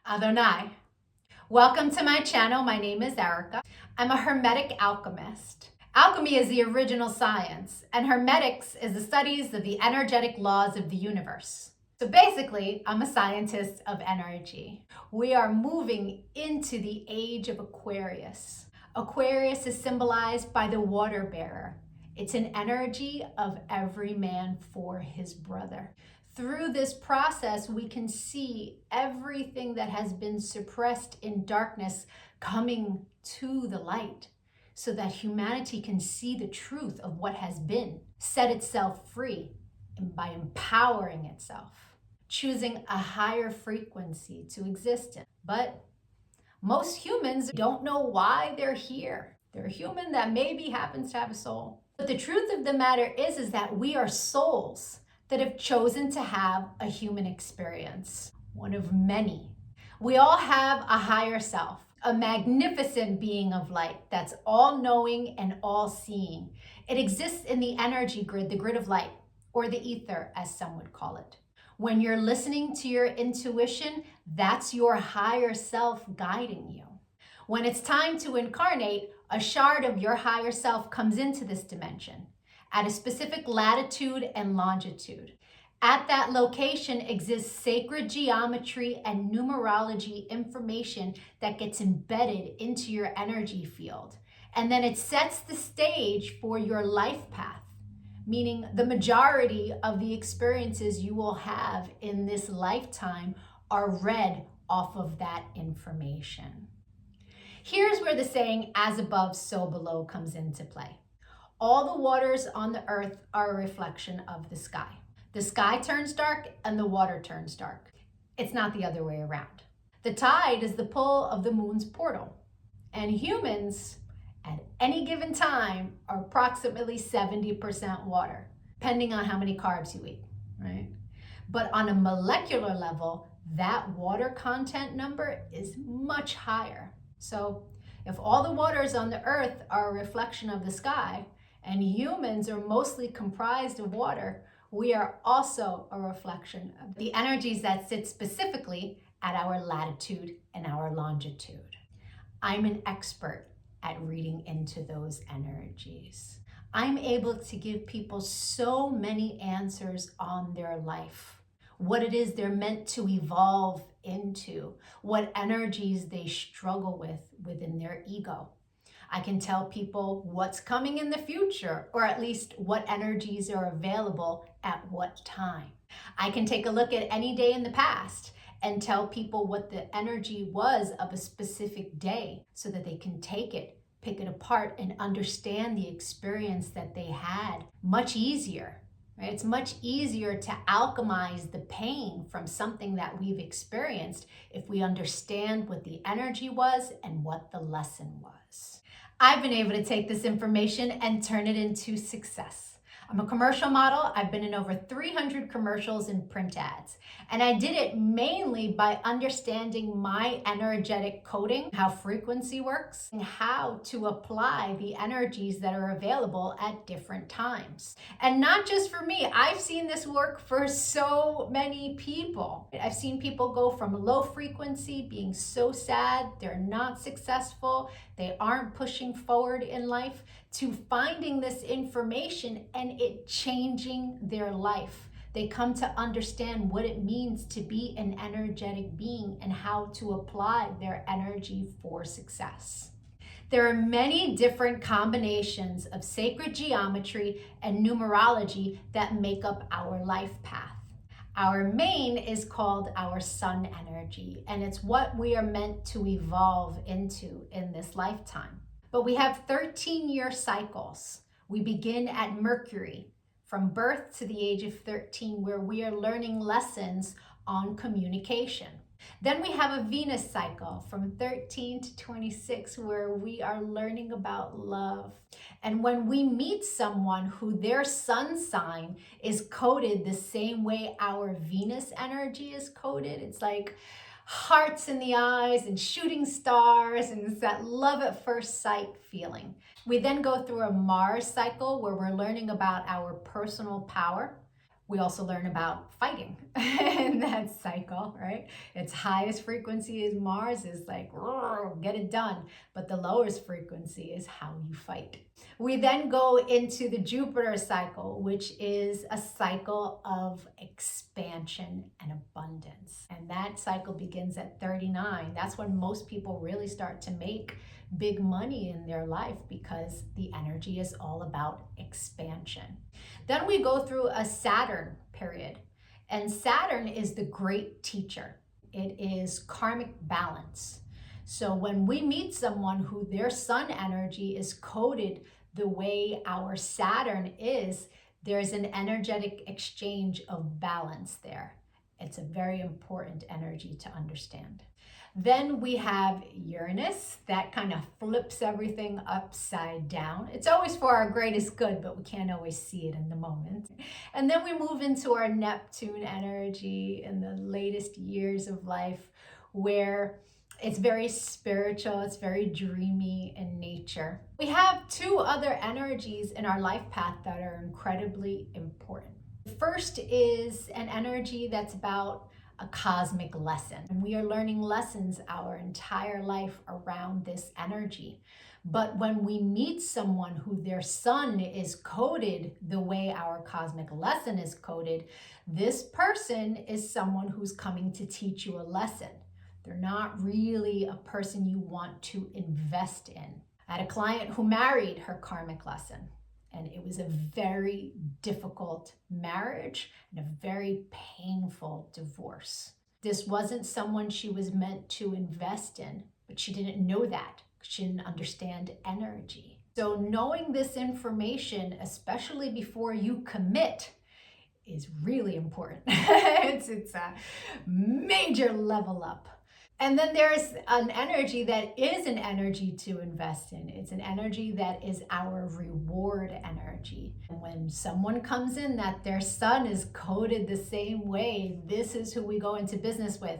Adonai. Welcome to my channel. My name is Erica. I'm a Hermetic alchemist. Alchemy is the original science, and Hermetics is the studies of the energetic laws of the universe. So basically, I'm a scientist of energy. We are moving into the age of Aquarius. Aquarius is symbolized by the water bearer. It's an energy of every man for his brother. Through this process, we can see everything that has been suppressed in darkness coming to the light so that humanity can see the truth of what has been, set itself free, and by empowering itself, choosing a higher frequency to exist in. But most humans don't know why they're here. They're a human that maybe happens to have a soul. But the truth of the matter is that we are souls that have chosen to have a human experience, one of many. We all have a higher self, a magnificent being of light that's all-knowing and all-seeing. It exists in the energy grid, the grid of light, or the ether, as some would call it. When you're listening to your intuition, that's your higher self guiding you. When it's time to incarnate, a shard of your higher self comes into this dimension at a specific latitude and longitude. At that location exists sacred geometry and numerology information that gets embedded into your energy field. And then it sets the stage for your life path, meaning the majority of the experiences you will have in this lifetime are read off of that information. Here's where the saying, as above, so below, comes into play. All the waters on the earth are a reflection of the sky. The sky turns dark and the water turns dark. It's not the other way around. The tide is the pull of the moon's portal. And humans, at any given time, are approximately 70% water, depending on how many carbs you eat, right? But on a molecular level, that water content number is much higher. So if all the waters on the earth are a reflection of the sky, and humans are mostly comprised of water, we are also a reflection of the energies that sit specifically at our latitude and our longitude. I'm an expert at reading into those energies. I'm able to give people so many answers on their life, what it is they're meant to evolve into, what energies they struggle with within their ego. I can tell people what's coming in the future, or at least what energies are available at what time. I can take a look at any day in the past and tell people what the energy was of a specific day so that they can take it, pick it apart, and understand the experience that they had much easier. Right? It's much easier to alchemize the pain from something that we've experienced if we understand what the energy was and what the lesson was. I've been able to take this information and turn it into success. I'm a commercial model. I've been in over 300 commercials and print ads. And I did it mainly by understanding my energetic coding, how frequency works, and how to apply the energies that are available at different times. And not just for me, I've seen this work for so many people. I've seen people go from low frequency, being so sad, they're not successful, they aren't pushing forward in life, to finding this information and it changing their life. They come to understand what it means to be an energetic being and how to apply their energy for success. There are many different combinations of sacred geometry and numerology that make up our life path. Our main is called our sun energy, and it's what we are meant to evolve into in this lifetime. But we have 13-year cycles. We begin at Mercury, from birth to the age of 13, where we are learning lessons on communication. Then we have a Venus cycle from 13 to 26, where we are learning about love. And when we meet someone who their sun sign is coded the same way our Venus energy is coded, it's like hearts in the eyes and shooting stars, and it's that love at first sight feeling. We then go through a Mars cycle where we're learning about our personal power. We also learn about fighting in that cycle, right? Its highest frequency is Mars, is like, get it done. But the lowest frequency is how you fight. We then go into the Jupiter cycle, which is a cycle of expansion and abundance. And that cycle begins at 39. That's when most people really start to make big money in their life, because the energy is all about expansion. Then we go through a Saturn period, and Saturn is the great teacher. It is karmic balance. So when we meet someone who their sun energy is coded the way our Saturn is, there's an energetic exchange of balance there. It's a very important energy to understand. Then we have Uranus, that kind of flips everything upside down. It's always for our greatest good, but we can't always see it in the moment. And then we move into our Neptune energy in the latest years of life, where it's very spiritual, it's very dreamy in nature. We have two other energies in our life path that are incredibly important. First is an energy that's about a cosmic lesson. And we are learning lessons our entire life around this energy. But when we meet someone who their sun is coded the way our cosmic lesson is coded, this person is someone who's coming to teach you a lesson. They're not really a person you want to invest in. I had a client who married her karmic lesson, and it was a very difficult marriage and a very painful divorce. This wasn't someone she was meant to invest in, but she didn't know that. She didn't understand energy. So knowing this information, especially before you commit, is really important. It's a major level up. And then there's an energy that is an energy to invest in. It's an energy that is our reward energy. And when someone comes in that their sun is coded the same way, this is who we go into business with.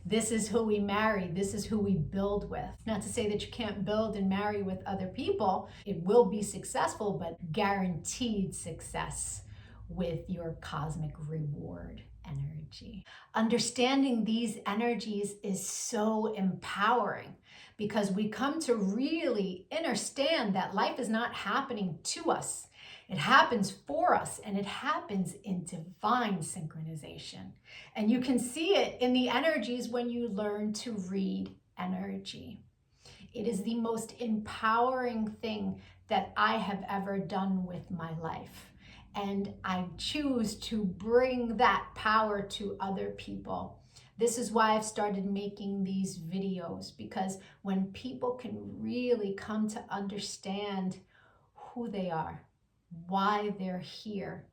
This is who we marry. This is who we build with. Not to say that you can't build and marry with other people. It will be successful, but guaranteed success with your cosmic reward energy. Understanding these energies is so empowering, because we come to really understand that life is not happening to us. It happens for us, and it happens in divine synchronization. And you can see it in the energies when you learn to read energy. It is the most empowering thing that I have ever done with my life. And I choose to bring that power to other people. This is why I've started making these videos, because when people can really come to understand who they are, why they're here,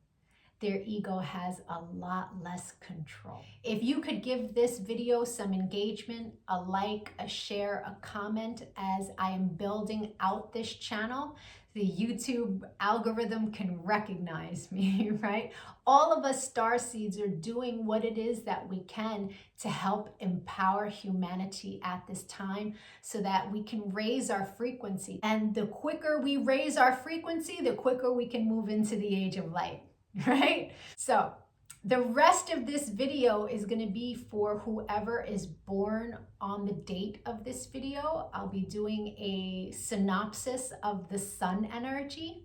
their ego has a lot less control. If you could give this video some engagement, a like, a share, a comment, as I am building out this channel, the YouTube algorithm can recognize me, right? All of us starseeds are doing what it is that we can to help empower humanity at this time, so that we can raise our frequency. And the quicker we raise our frequency, the quicker we can move into the age of light, right? So the rest of this video is going to be for whoever is born on the date of this video. I'll be doing a synopsis of the sun energy.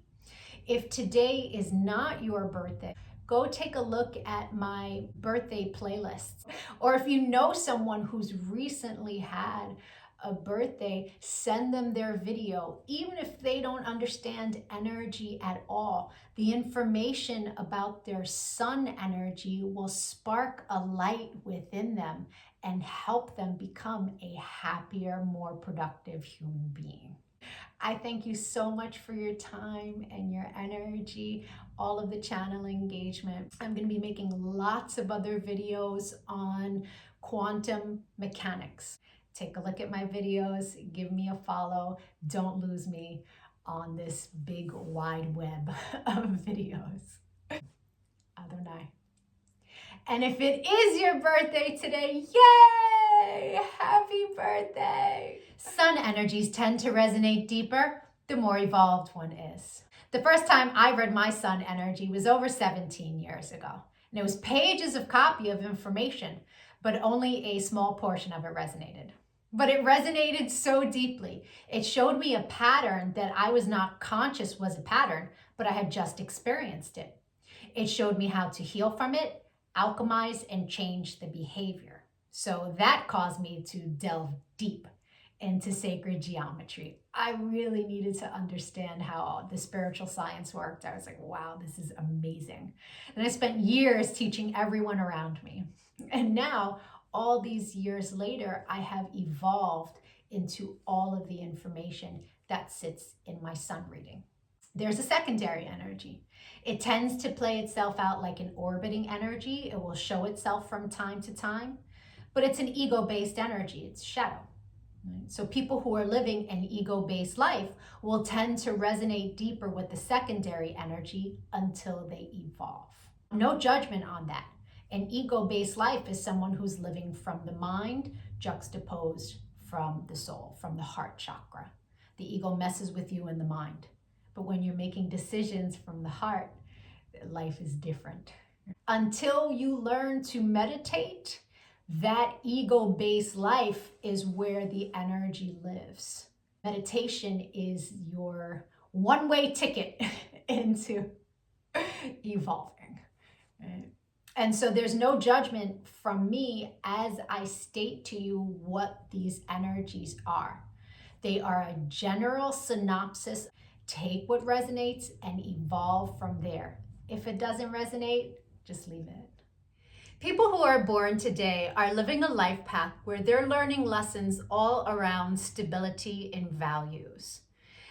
If today is not your birthday, go take a look at my birthday playlists. Or if you know someone who's recently had a birthday, send them their video. Even if they don't understand energy at all, the information about their sun energy will spark a light within them and help them become a happier, more productive human being. I thank you so much for your time and your energy, all of the channel engagement. I'm going to be making lots of other videos on quantum mechanics. Take a look at my videos, give me a follow. Don't lose me on this big wide web of videos. Adonai. And if it is your birthday today, yay! Happy birthday! Sun energies tend to resonate deeper the more evolved one is. The first time I read my sun energy was over 17 years ago. And it was pages of copy of information, but only a small portion of it resonated. But it resonated so deeply. It showed me a pattern that I was not conscious was a pattern, but I had just experienced it. It showed me how to heal from it, alchemize, and change the behavior. So that caused me to delve deep into sacred geometry. I really needed to understand how the spiritual science worked. I was like, wow, this is amazing. And I spent years teaching everyone around me. And now, all these years later, I have evolved into all of the information that sits in my sun reading. There's a secondary energy. It tends to play itself out like an orbiting energy. It will show itself from time to time, but it's an ego-based energy. It's shadow. So people who are living an ego-based life will tend to resonate deeper with the secondary energy until they evolve. No judgment on that. An ego-based life is someone who's living from the mind juxtaposed from the soul, from the heart chakra. The ego messes with you in the mind. But when you're making decisions from the heart, life is different. Until you learn to meditate, that ego-based life is where the energy lives. Meditation is your one-way ticket into evolving. Right? And so there's no judgment from me as I state to you what these energies are. They are a general synopsis. Take what resonates and evolve from there. If it doesn't resonate, just leave it. People who are born today are living a life path where they're learning lessons all around stability and values.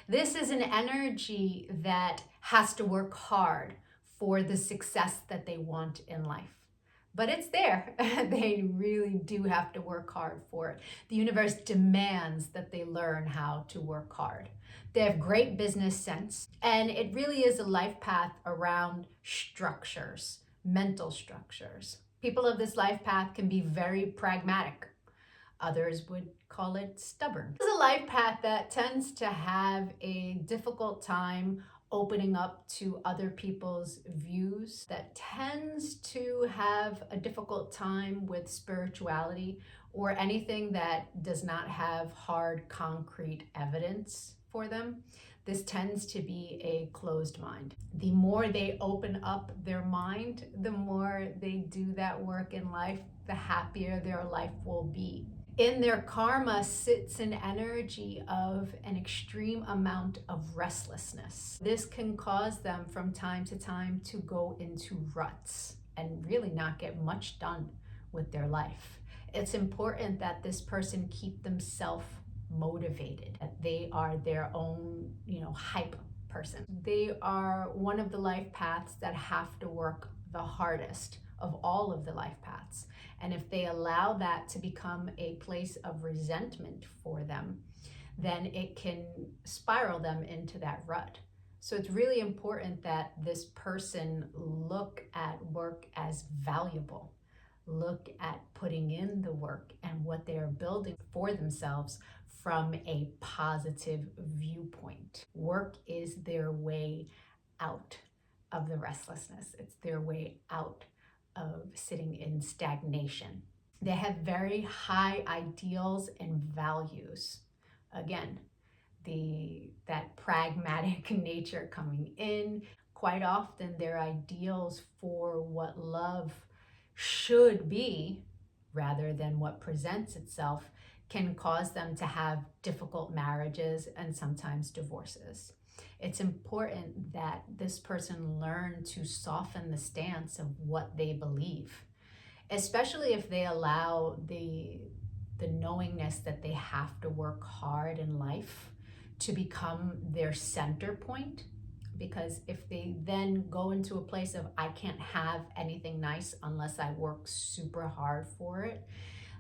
This is an energy that has to work hard for the success that they want in life. But it's there. They really do have to work hard for it. The universe demands that they learn how to work hard. They have great business sense, and it really is a life path around structures, mental structures. People of this life path can be very pragmatic. Others would call it stubborn. This is a life path that tends to have a difficult time opening up to other people's views, that tends to have a difficult time with spirituality or anything that does not have hard, concrete evidence for them. This tends to be a closed mind. The more they open up their mind, the more they do that work in life, the happier their life will be. In their karma sits an energy of an extreme amount of restlessness. This can cause them from time to time to go into ruts and really not get much done with their life. It's important that this person keep themselves motivated, that they are their own, hype person. They are one of the life paths that have to work the hardest of all of the life paths. And if they allow that to become a place of resentment for them, then it can spiral them into that rut. So it's really important that this person look at work as valuable, look at putting in the work and what they are building for themselves from a positive viewpoint. Work is their way out of the restlessness. It's their way out of sitting in stagnation. They have very high ideals and values. Again, that pragmatic nature coming in. Quite often their ideals for what love should be, rather than what presents itself, can cause them to have difficult marriages and sometimes divorces. It's important that this person learn to soften the stance of what they believe, especially if they allow the knowingness that they have to work hard in life to become their center point. Because if they then go into a place of, I can't have anything nice unless I work super hard for it,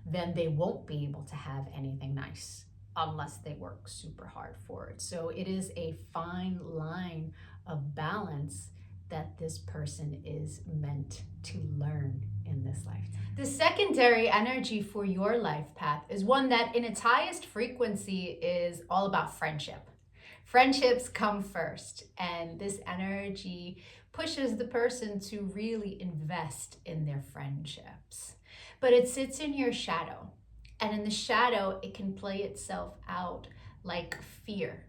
then they won't be able to have anything nice unless they work super hard for it. So it is a fine line of balance that this person is meant to learn in this life. The secondary energy for your life path is one that in its highest frequency is all about friendship. Friendships come first, and this energy pushes the person to really invest in their friendships. But it sits in your shadow. And in the shadow, it can play itself out like fear,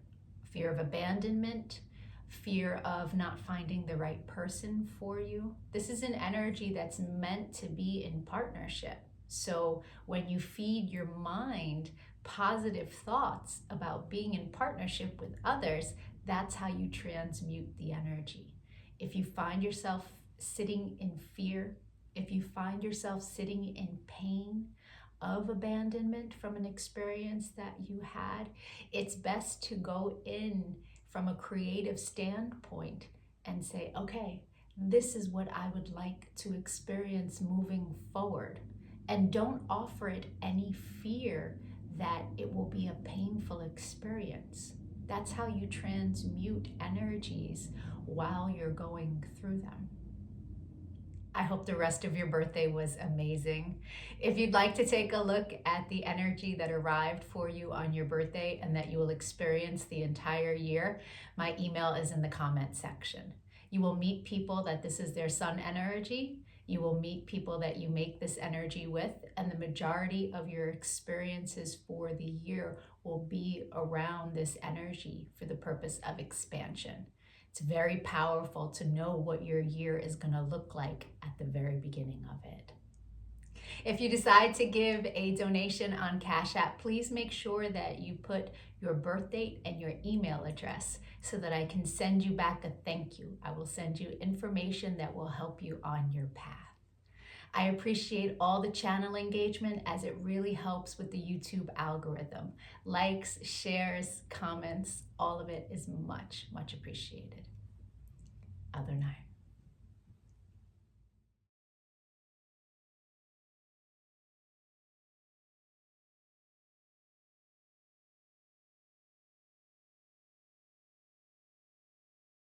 fear of abandonment, fear of not finding the right person for you. This is an energy that's meant to be in partnership. So when you feed your mind positive thoughts about being in partnership with others, that's how you transmute the energy. If you find yourself sitting in fear, if you find yourself sitting in pain of abandonment from an experience that you had, it's best to go in from a creative standpoint and say, okay, this is what I would like to experience moving forward. And don't offer it any fear that it will be a painful experience. That's how you transmute energies while you're going through them. I hope the rest of your birthday was amazing. If you'd like to take a look at the energy that arrived for you on your birthday and that you will experience the entire year, my email is in the comment section. You will meet people that this is their sun energy. You will meet people that you make this energy with, and the majority of your experiences for the year will be around this energy for the purpose of expansion. It's very powerful to know what your year is going to look like at the very beginning of it. If you decide to give a donation on Cash App, please make sure that you put your birth date and your email address so that I can send you back a thank you. I will send you information that will help you on your path. I appreciate all the channel engagement as it really helps with the YouTube algorithm. Likes, shares, comments, all of it is much, much appreciated. Other night.